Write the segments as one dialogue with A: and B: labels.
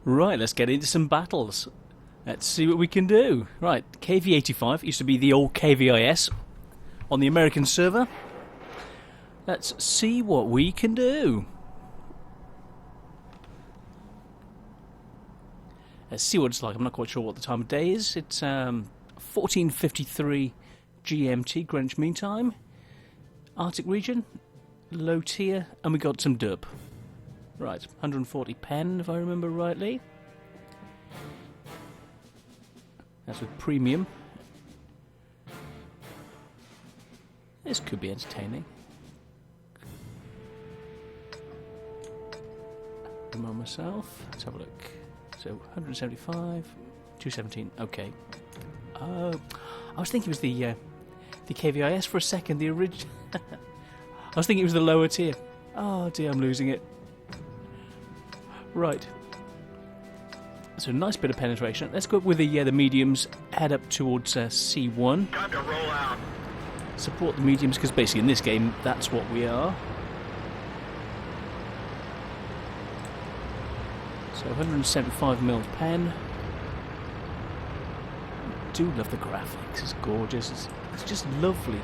A: Right, let's get into some battles. Let's see what we can do. Right, KV-85 used to be the old KVIS on the American server. Let's see what we can do. Let's see what it's like. I'm not quite sure what the time of day is. It's 14:53 GMT, Greenwich Mean Time. Arctic region, low tier, and we got some dub. Right, 140 pen, if I remember rightly. That's with premium. This could be entertaining. I'm on myself. Let's have a look. So 175, 217. Okay. I was thinking it was the KVIS for a second. The original. I was thinking it was the lower tier. Oh dear, I'm losing it. Right. So nice bit of penetration. Let's go up with the mediums. Head up towards C1.
B: Time to roll out.
A: Support the mediums because basically in this game that's what we are. So 175mm pen. I do love the graphics. It's gorgeous. It's just lovely.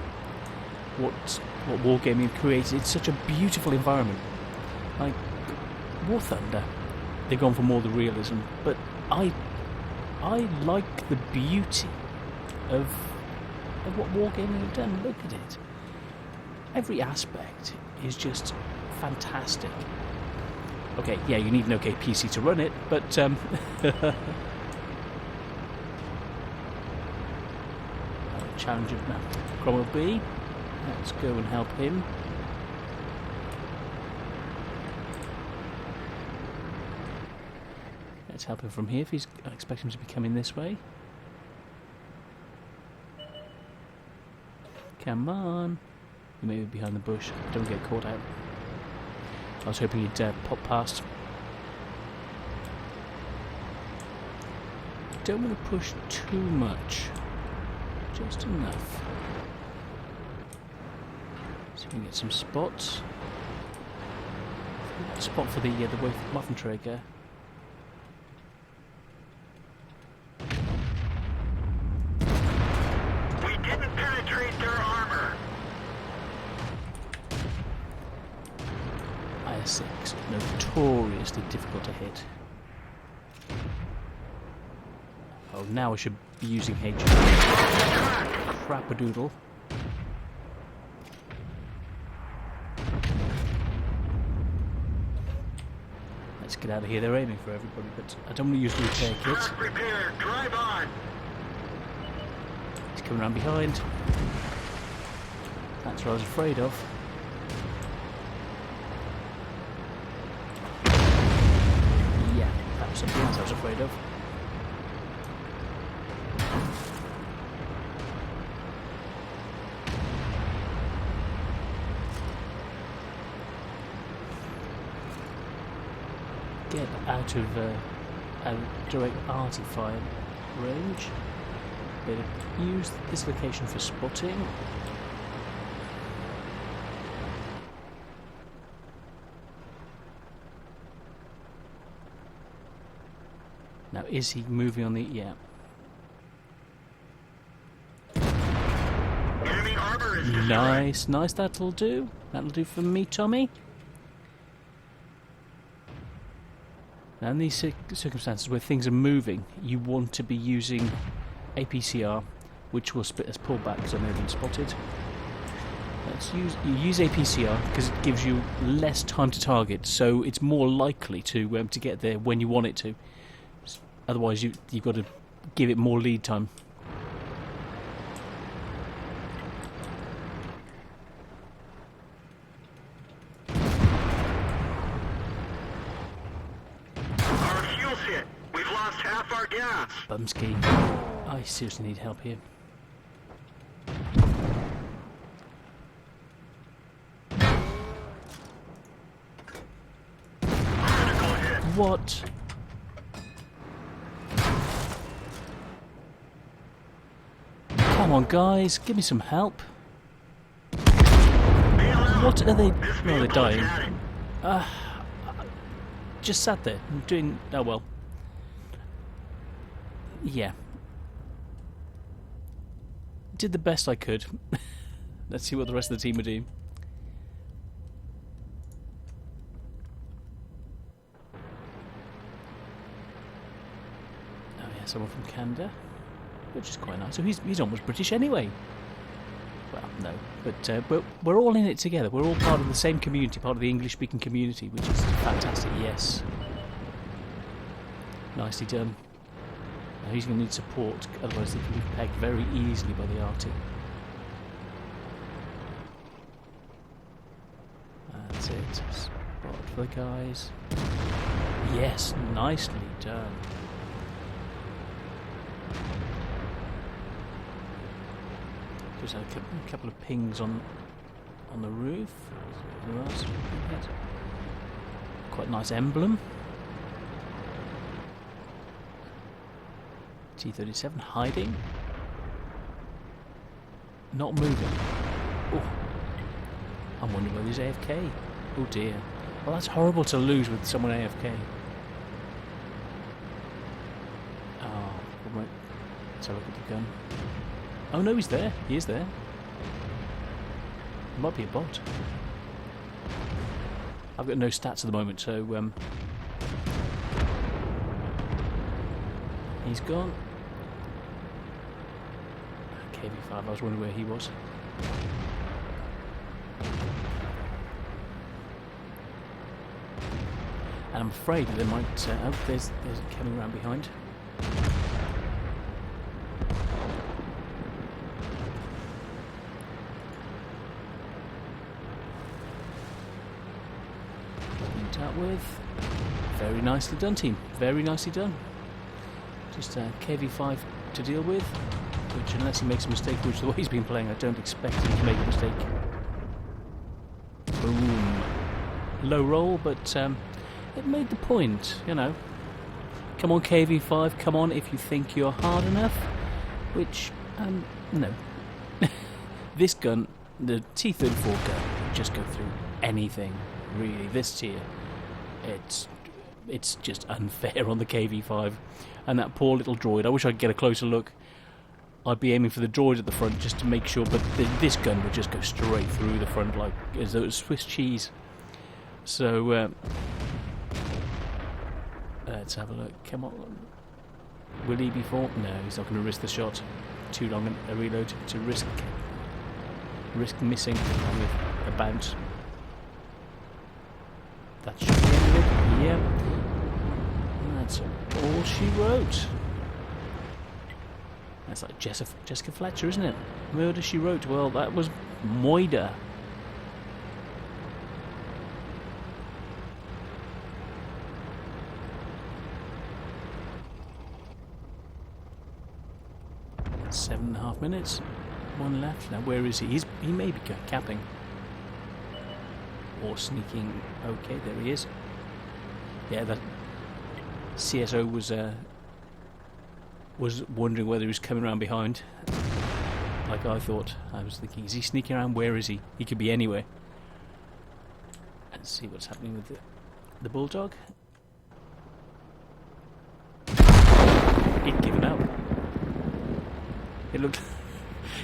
A: What Wargaming created. It's such a beautiful environment. Like War Thunder, they've gone for more the realism, but I like the beauty of what Wargaming have done. Look at it. Every aspect is just fantastic. Okay, yeah, you need an okay PC to run it, but Challenger, no, Cromwell B. Let's go and help him. Let's help him from here. If he's, I expect him to be coming this way. Come on. You may be behind the bush. Don't get caught out. I was hoping you'd pop past. Don't want to push too much. Just enough. So we can get some spots. Spot for the Waffenträger.
B: We didn't penetrate their armor.
A: IS-6, notoriously difficult to hit. Oh, now I should be using H. Crap-a-doodle. Let's get out of here. They're aiming for everybody, but I don't want to use the repair kit.
B: Truck repaired. Drive on.
A: He's coming around behind. That's what I was afraid of. Yeah, that was something else I was afraid of. Get out of direct arty fire range. Better use this location for spotting. Now, is he moving on the... yeah.
B: Enemy armor is destroyed.
A: Nice, nice, that'll do. That'll do for me, Tommy. Now, in these circumstances where things are moving, you want to be using APCR, which will split as pullback because I know they've been spotted. You use APCR because it gives you less time to target, so it's more likely to get there when you want it to. Otherwise, you've got to give it more lead time.
B: Our fuel's hit. We've lost half our gas.
A: Bumski, I seriously need help here.
B: Critical hit.
A: What? Come on, guys, give me some help. What are they? No, they're dying. Just sat there, doing... oh well. yeah. Did the best I could. Let's see what the rest of the team are doing. Oh yeah, someone from Canada, which is quite nice. So he's almost British anyway. Well, no, but we're all in it together. We're all part of the same community, part of the English-speaking community, which is fantastic. Yes, nicely done. Now he's going to need support, otherwise they can be pegged very easily by the RT. That's it. Spot for the guys. Yes, nicely done. Just had a couple of pings on the roof. Who else? Quite a nice emblem. T-37 hiding. Not moving. Oh, I'm wondering whether he's AFK. Oh dear. Well, that's horrible to lose with someone AFK. Oh, right. Let's have a look at the gun. Oh no, he's there. He is there. It might be a bot. I've got no stats at the moment, so he's gone. KV-85, I was wondering where he was. And I'm afraid that they might... oh, there's coming around behind. Dealt with. Very nicely done, team. Very nicely done. Just KV-5 to deal with, which unless he makes a mistake, which the way he's been playing, I don't expect him to make a mistake. Boom. Low roll, but it made the point, you know. Come on, KV-5, come on if you think you're hard enough. Which, no. This gun, the T-34 gun, can just go through anything, really. This tier, it's just unfair on the KV-5. And that poor little droid, I wish I could get a closer look. I'd be aiming for the droid at the front just to make sure, but this gun would just go straight through the front like as though it was Swiss cheese. So, let's have a look. Come on. Will he be fought? No, he's not going to risk the shot. Too long a reload to risk missing with a bounce. That should be it. Yep. That's all she wrote. That's like Jessica Fletcher, isn't it? Murder, She Wrote. Well, that was Moida. That's 7.5 minutes. One left. Now, where is he? He may be capping. Or sneaking. Okay, there he is. Yeah, that CSO was wondering whether he was coming around behind. Like I thought. I was thinking, is he sneaking around? Where is he? He could be anywhere. Let's see what's happening with the Bulldog. He'd given up. It looked...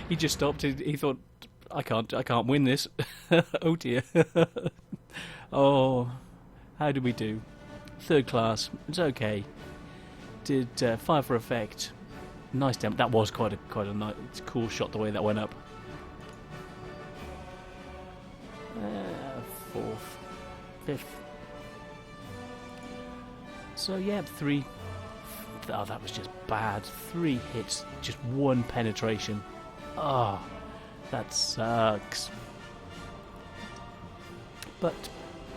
A: he just stopped. He thought, I can't win this. Oh dear. Oh, how did we do? Third class. It's okay. Did fire for effect. Nice demo. That was quite a nice, cool shot the way that went up. Fourth, fifth. So yeah, 3. Oh, that was just bad. 3 hits, just 1 penetration. Oh, that sucks. But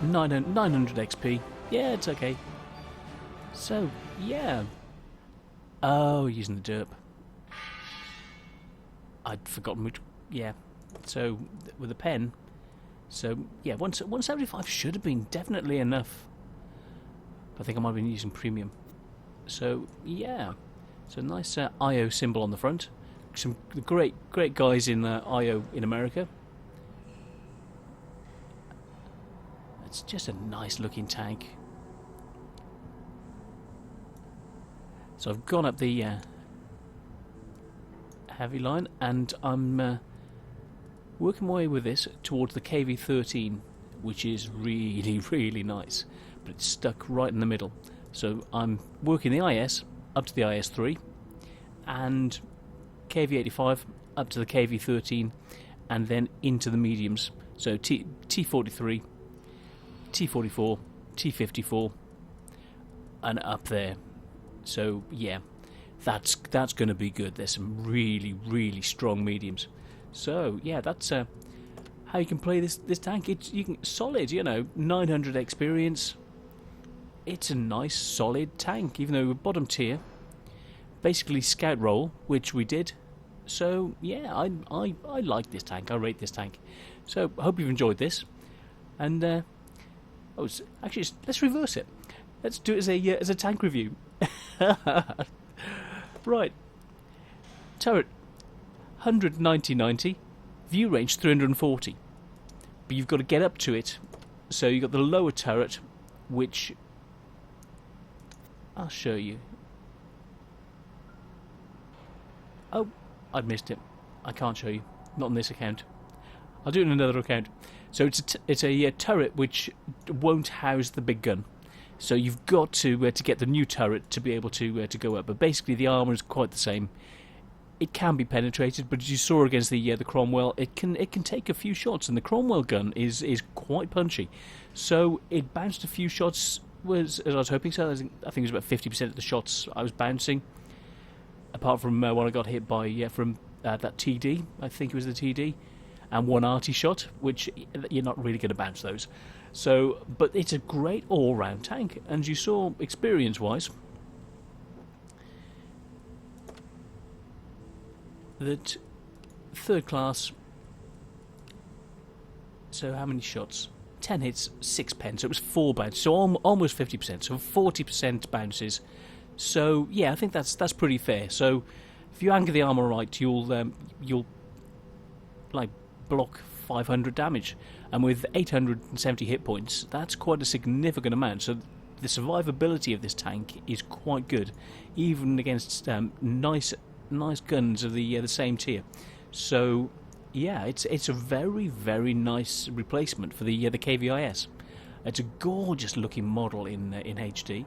A: 900 XP. Yeah, it's okay. So, yeah. Oh, using the derp. I'd forgotten which... Yeah. So, with a pen. So, yeah, 175 should have been definitely enough. I think I might have been using premium. So, yeah. So, nice IO symbol on the front. Some great guys in IO in America. It's just a nice looking tank. So I've gone up the heavy line, and I'm working my way with this towards the KV-13, which is really, really nice, but it's stuck right in the middle. So I'm working the IS up to the IS-3, and KV-85 up to the KV-13, and then into the mediums. So T-43, T-44, T-54, and up there. So yeah, that's going to be good. There's some really, really strong mediums. So yeah, that's how you can play this tank. You can solid, 900 experience. It's a nice solid tank, even though we're bottom tier. Basically scout role, which we did. So yeah, I like this tank. I rate this tank. So I hope you've enjoyed this. And actually, let's reverse it. Let's do it as a tank review. Right. Turret 190-90, view range 340. But you've got to get up to it. So you've got the lower turret, which I'll show you. Oh, I'd missed it. I can't show you. Not on this account. I'll do it on another account. So it's a turret which won't house the big gun. So you've got to get the new turret to be able to go up. But basically the armour is quite the same. It can be penetrated, but as you saw against the Cromwell, it can take a few shots, and the Cromwell gun is quite punchy. So it bounced a few shots, as I was hoping so. I think it was about 50% of the shots I was bouncing, apart from when I got hit by from that TD. I think it was the TD, and one arty shot, which you're not really going to bounce those. So, but it's a great all-round tank, and you saw experience-wise that third class. So how many shots? 10 hits, 6 pens. So it was 4 bounces. So almost 50%. So 40% bounces. So yeah, I think that's pretty fair. So if you anchor the armor right, you'll like block 500 damage, and with 870 hit points, that's quite a significant amount. So the survivability of this tank is quite good, even against nice guns of the same tier. So yeah, it's a very, very nice replacement for the KVIS. It's a gorgeous looking model in HD,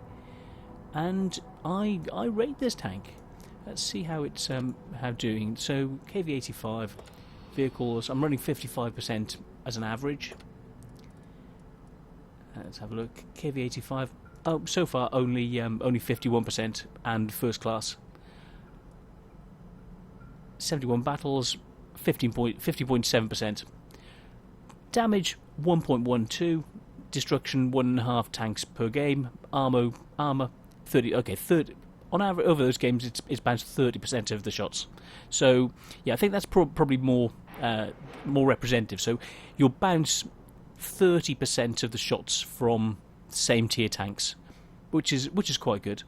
A: and I rate this tank. Let's see how it's how doing. So KV-85 vehicles, I'm running 55% as an average. Let's have a look. KV-85. Oh, so far only 51% and first class. 71 battles, 50.7%. Damage 1.12. Destruction 1.5 tanks per game. Armor 30. Okay, 30. On average over those games, it's bounced 30% of the shots. So yeah, I think that's probably more representative. So you'll bounce 30% of the shots from same tier tanks, which is quite good.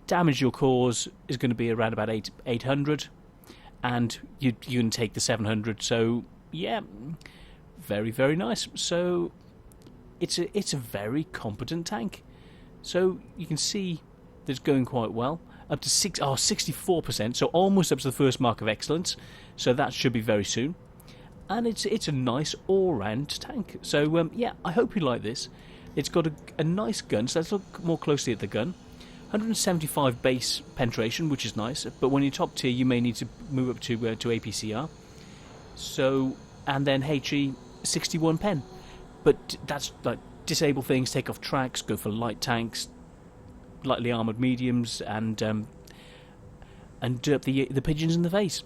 A: Damage you'll cause is going to be around about 800, and you can take the 700. So yeah, very, very nice. So it's a very competent tank. So you can see that it's going quite well. Up to 64%, so almost up to the first mark of excellence. So that should be very soon. And it's a nice all-round tank. So yeah, I hope you like this. It's got a nice gun, so let's look more closely at the gun. 175 base penetration, which is nice, but when you're top tier, you may need to move up to APCR. So, and then HE 61 pen, but that's like disable things, take off tracks, go for light tanks, lightly armoured mediums, and derp the pigeons in the face.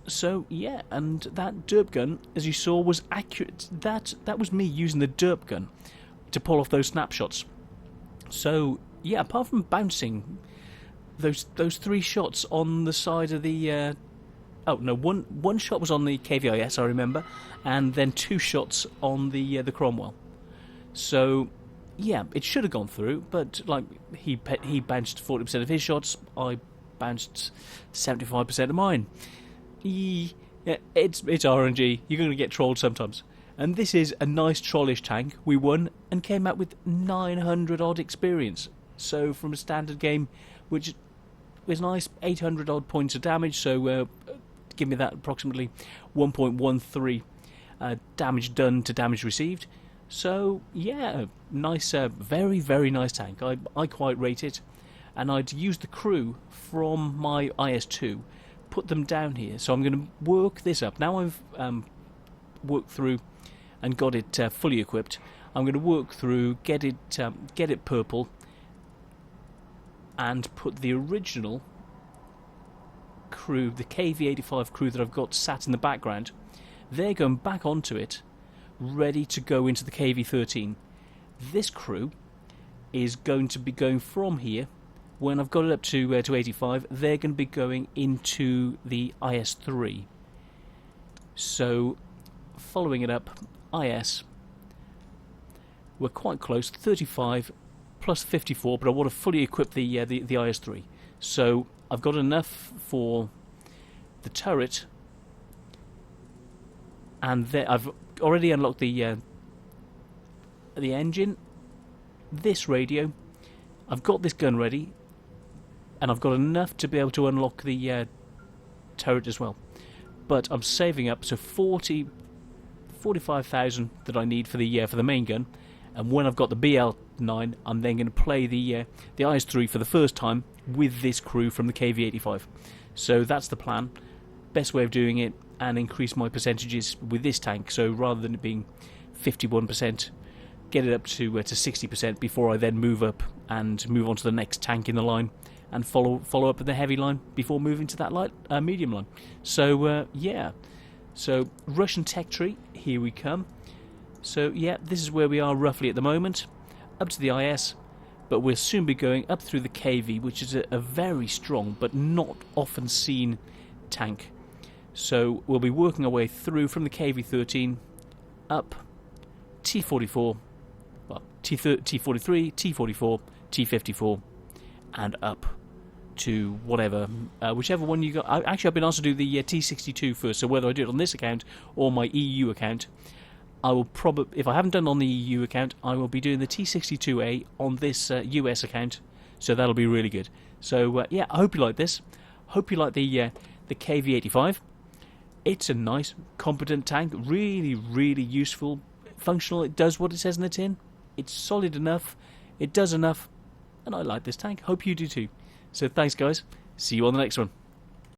A: So yeah, and that derp gun, as you saw, was accurate. That was me using the derp gun to pull off those snapshots. So yeah, apart from bouncing those 3 shots on the side of the one shot was on the KVIS, I remember, and then 2 shots on the Cromwell. So yeah, it should have gone through, but like he bounced 40% of his shots, I bounced 75% of mine. Yeah, it's RNG. You're going to get trolled sometimes. And this is a nice trollish tank. We won and came out with 900 odd experience. So from a standard game, which was nice, 800 odd points of damage. So give me that approximately 1.13 damage done to damage received. So yeah, nice, very, very nice tank. I quite rate it, and I'd use the crew from my IS-2, put them down here. So I'm going to work this up. Now I've worked through and got it fully equipped. I'm going to work through, get it purple, and put the original crew, the KV-85 crew that I've got sat in the background. They're going back onto it, ready to go into the KV-13. This crew is going to be going from here. When I've got it up to 85, they're going to be going into the IS-3. So, following it up, IS, we're quite close, 35 plus 54, but I want to fully equip the IS-3. So, I've got enough for the turret, and I've already unlocked the engine, this radio, I've got this gun ready, and I've got enough to be able to unlock the turret as well. But I'm saving up, so 45,000 that I need for the main gun, and when I've got the BL9, I'm then going to play the IS-3 for the first time with this crew from the KV-85. So that's the plan. Best way of doing it, and increase my percentages with this tank. So rather than it being 51%, get it up to 60% before I then move up and move on to the next tank in the line, and follow up with the heavy line before moving to that light medium line. So yeah, so Russian tech tree, here we come. So yeah, this is where we are roughly at the moment, up to the IS, but we'll soon be going up through the KV, which is a very strong but not often seen tank. So we'll be working our way through from the KV-13 up T-44, well, T-43, T-44, T-54, and up to whatever, whichever one you got. I've been asked to do the T-62 first, so whether I do it on this account or my EU account, I will probably, if I haven't done on the EU account, I will be doing the T-62A on this US account, so that'll be really good. So yeah, I hope you like this. Hope you like the KV-85. It's a nice, competent tank, really, really useful, functional. It does what it says in the tin. It's solid enough. It does enough. And I like this tank. Hope you do too. So thanks, guys. See you on the next one.